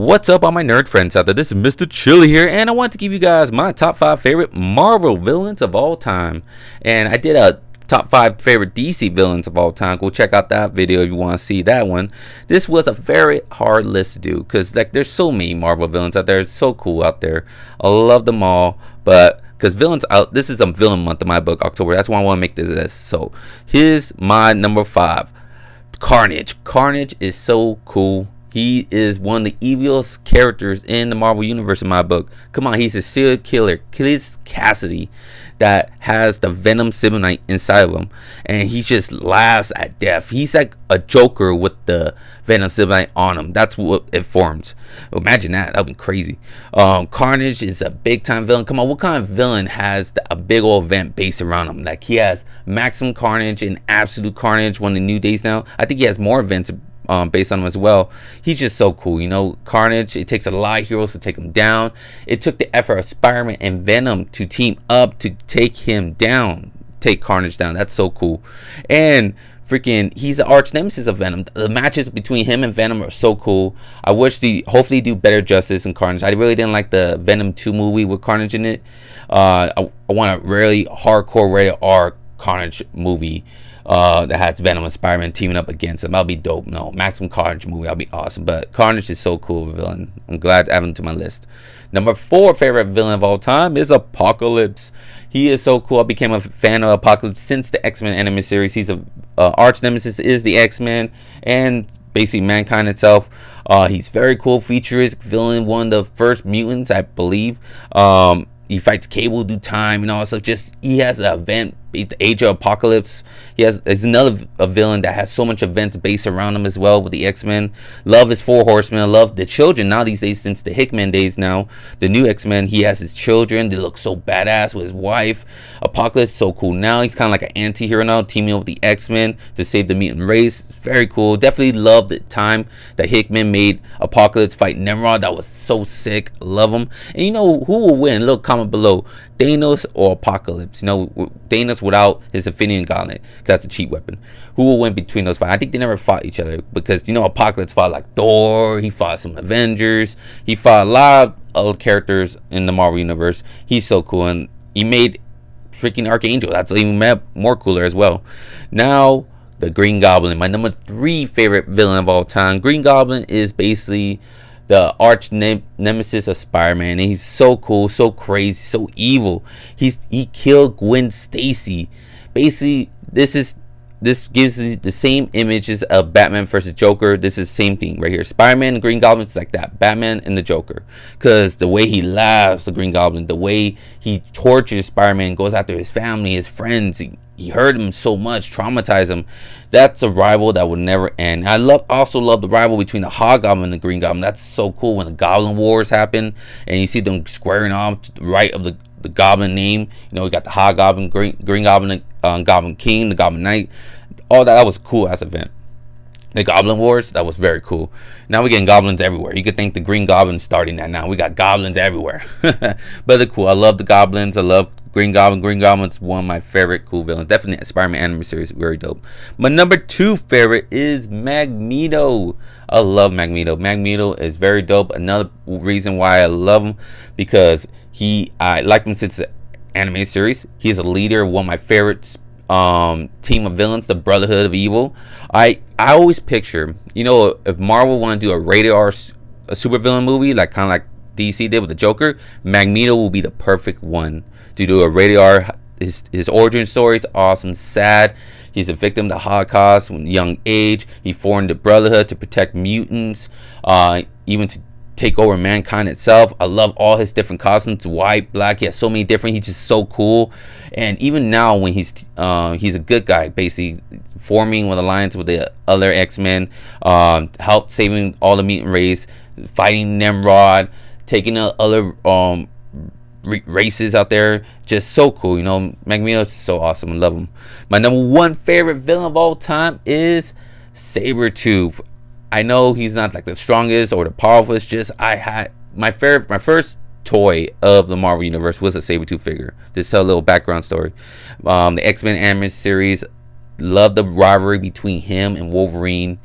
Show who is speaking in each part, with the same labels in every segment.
Speaker 1: What's up, all my nerd friends out there? This is Mr. Chili here, and I want to give you guys my top 5 favorite Marvel villains of all time. And I did a top 5 favorite DC villains of all time. Go check out that video if you want to see that one. This was a very hard list to do because there's so many Marvel villains out there. It's so cool out there. I love them all, but because villains out, this is a villain month in my book, October. That's why I want to make this list. So here's my number 5, Carnage. Carnage is so cool. He is one of the evilest characters in the Marvel Universe in my book. Come on, he's a serial killer, Cletus Cassidy, that has the Venom Symbionite inside of him. And he just laughs at death. He's like a Joker with the Venom Symbionite on him. That's what it forms. Imagine that. That would be crazy. Carnage is a big time villain. Come on, what kind of villain has a big old event based around him? Like, he has Maximum Carnage and Absolute Carnage, one of the New Days now. I think he has more events based on him as well. He's just so cool. You know, Carnage, it takes a lot of heroes to take him down. It took the effort of Spider-Man and Venom to team up to take him down, take Carnage down. That's so cool. And freaking, he's the arch nemesis of Venom. The matches between him and Venom are so cool. I wish they hopefully do better justice in Carnage. I really didn't like the Venom 2 movie with Carnage in it. I want a really hardcore rated R Carnage movie that has Venom and Spider-Man teaming up against him. That'll be dope. No, Maximum Carnage movie, that'll be awesome. But Carnage is so cool of a villain. I'm glad to add him to my list. Number 4 favorite villain of all time is Apocalypse. He is so cool. I became a fan of Apocalypse since the X-Men anime series. He's a arch nemesis is the X-Men and basically mankind itself. He's very cool, futuristic villain, one of the first mutants, I believe. He fights Cable through time and all. So just, he has an event, the Age of Apocalypse. There's another villain that has so much events based around him as well with the X-Men. Love his 4 horsemen. I love the children now these days, since the Hickman days now. The new X-Men, he has his children. They look so badass with his wife. Apocalypse is so cool now. He's kind of like an anti-hero now, teaming up with the X-Men to save the mutant race. It's very cool. Definitely love the time that Hickman made Apocalypse fight Nimrod. That was so sick. Love him. And you know who will win? Little comment below. Thanos or Apocalypse? You know, Thanos without his Infinity Gauntlet, because that's a cheat weapon. Who will win between those 5? I think they never fought each other, because, you know, Apocalypse fought like Thor, he fought some Avengers, he fought a lot of other characters in the Marvel Universe. He's so cool, and he made freaking Archangel. That's even more cooler as well. Now, the Green Goblin, my number 3 favorite villain of all time. Green Goblin is basically the arch nemesis of Spider-Man, and he's so cool, so crazy, so evil. He killed Gwen Stacy. Basically, this gives you the same images of Batman versus Joker. This is the same thing right here. Spider-Man and Green Goblin is like that. Batman and the Joker, because the way he laughs, the Green Goblin, the way he tortures Spider-Man, goes after his family, his friends. He hurt him so much, traumatized him. That's a rival that would never end. I also love the rival between the Hobgoblin and the Green Goblin. That's so cool when the Goblin Wars happen and you see them squaring off to the right of the Goblin name. You know, we got the Hobgoblin, Green Goblin, Goblin King, the Goblin Knight. All that was a cool ass event. The Goblin Wars, that was very cool. Now we're getting goblins everywhere. You could think the Green Goblin's starting that now. We got goblins everywhere. But they're cool. I love the goblins. I love Green Goblin. Green Goblin's one of my favorite cool villains. Definitely Spider-Man anime series, very dope. My number 2 favorite is Magneto. I love Magneto. Magneto is very dope. Another reason why I love him, because I like him since the anime series. He's a leader of one of my favorites. Team of villains, the Brotherhood of Evil. I always picture, you know, if Marvel want to do a rated R supervillain movie, like kind of like DC did with the Joker, Magneto will be the perfect one to do a rated R. His origin story is awesome. Sad. He's a victim of the Holocaust from a young age. He formed the Brotherhood to protect mutants, even to take over mankind itself. I love all his different costumes, white, black. He has so many different. He's just so cool. And even now, when he's a good guy, basically forming an alliance with the other X-Men, help saving all the mutant race, fighting Nimrod, taking other races out there. Just so cool. You know, Magneto's so awesome. I love him. My number 1 favorite villain of all time is Sabertooth. I know he's not like the strongest or the powerful. It's just I had my first toy of the Marvel Universe was a Sabertooth figure. Just tell a little background story. The X-Men anime series, love the rivalry between him and Wolverine.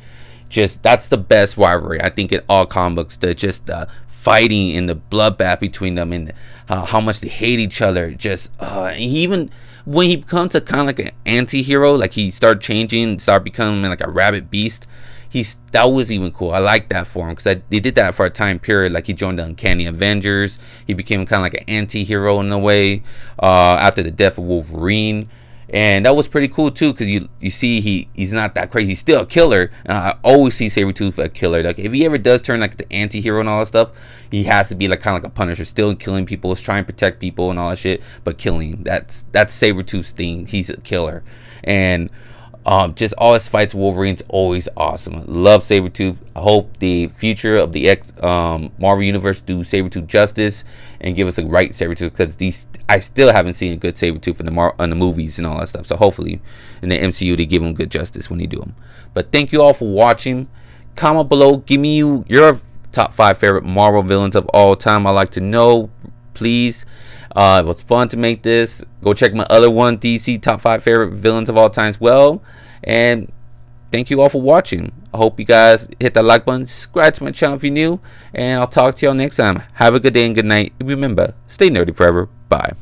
Speaker 1: just that's the best rivalry I think in all comic books. The fighting and the bloodbath between them, and how much they hate each other. Just even when he becomes a kind of like an anti-hero, like he started changing, start becoming like a rabbit beast. That was even cool. I like that for him, because they did that for a time period. Like he joined the Uncanny Avengers. He became kind of like an anti-hero in a way after the death of Wolverine. And that was pretty cool too, because you see he's not that crazy. He's still a killer. I always see Sabertooth a killer. Like if he ever does turn like the anti-hero and all that stuff, he has to be like kind of like a Punisher, still killing people, trying to protect people and all that shit, but killing. That's Sabertooth's thing. He's a killer. And just all his fights with Wolverine's always awesome. I love Sabertooth. I hope the future of the Marvel Universe do Sabertooth justice and give us a right Sabertooth, because I still haven't seen a good Sabertooth in the movies and all that stuff. So hopefully in the MCU they give him good justice when they do them. But thank you all for watching. Comment below. Give me your top 5 favorite Marvel villains of all time. I'd like to know, please. It was fun to make this. Go check my other one, DC top 5 favorite villains of all time as well. And thank you all for watching. I hope you guys hit that like button, subscribe to my channel if you're new, and I'll talk to y'all next time. Have a good day and good night. And remember, stay nerdy forever. Bye.